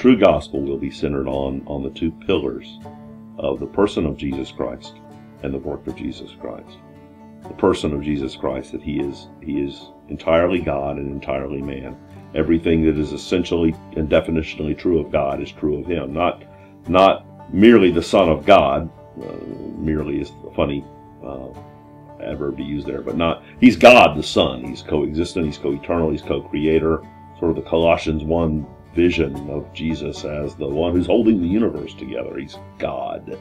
true gospel will be centered on the two pillars of the person of Jesus Christ and the work of Jesus Christ. The person of Jesus Christ, that he is entirely God and entirely man. Everything that is essentially and definitionally true of God is true of him. Not merely the Son of God. Merely is a funny adverb to use there, but not. He's God the Son. He's co-existent. He's co-eternal. He's co-creator. Sort of the Colossians 1 vision of Jesus as the one who's holding the universe together. He's God.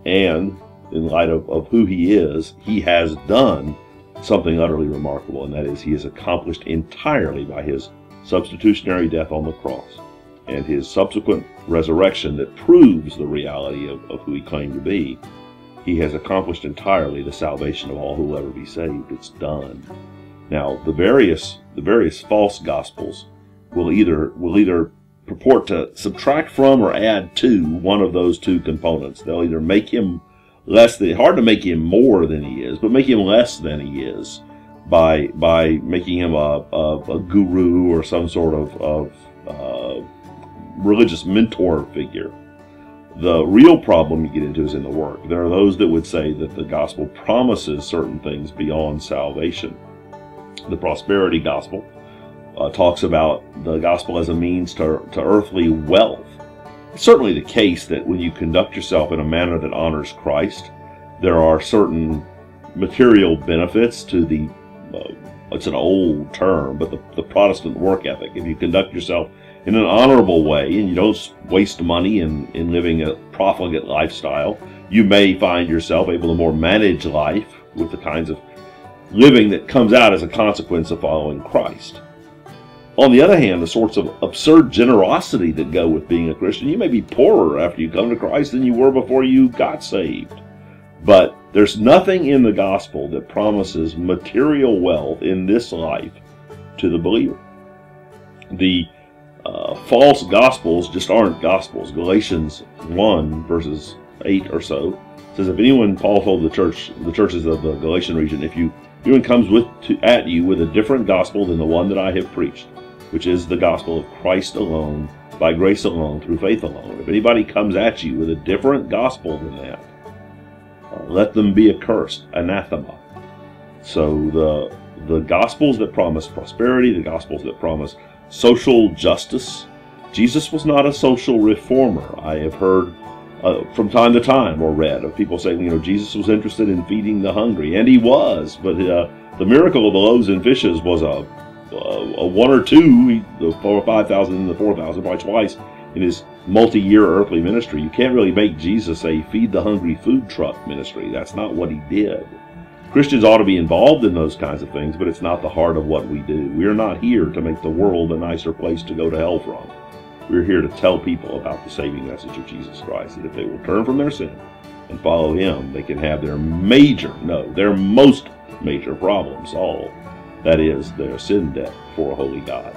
And in light of who he is, he has done something utterly remarkable, and that is he is accomplished entirely by his substitutionary death on the cross and his subsequent resurrection that proves the reality of who he claimed to be. He has accomplished entirely the salvation of all who will ever be saved. It's done. Now, the various false gospels will either purport to subtract from or add to one of those two components. They'll either make him less than, hard to make him more than he is, but make him less than he is by making him a guru or some sort of religious mentor figure. The real problem you get into is in the work. There are those that would say that the gospel promises certain things beyond salvation. The prosperity gospel talks about the gospel as a means to earthly wealth. It's certainly the case that when you conduct yourself in a manner that honors Christ, there are certain material benefits to the, it's an old term, but the Protestant work ethic. If you conduct yourself in an honorable way and you don't waste money in living a profligate lifestyle, you may find yourself able to more manage life with the kinds of living that comes out as a consequence of following Christ. On the other hand, the sorts of absurd generosity that go with being a Christian, you may be poorer after you come to Christ than you were before you got saved. But there's nothing in the gospel that promises material wealth in this life to the believer. The false gospels just aren't gospels. Galatians 1 verses 8 or so says, if anyone, Paul told the churches of the Galatian region, if anyone comes at you with a different gospel than the one that I have preached, which is the gospel of Christ alone, by grace alone, through faith alone. If anybody comes at you with a different gospel than that, let them be accursed, anathema. So the gospels that promise prosperity, the gospels that promise social justice. Jesus was not a social reformer. I have heard from time to time or read of people saying, Jesus was interested in feeding the hungry, and he was, but the miracle of the loaves and fishes was a one or two, the 4,000 or 5,000 and the 4,000, probably twice in his multi-year earthly ministry. You can't really make Jesus a feed the hungry food truck ministry. That's not what he did. Christians ought to be involved in those kinds of things, but it's not the heart of what we do. We are not here to make the world a nicer place to go to hell from. We're here to tell people about the saving message of Jesus Christ, that if they will turn from their sin and follow him, they can have their most major problem solved. That is, their sin debt before a holy God.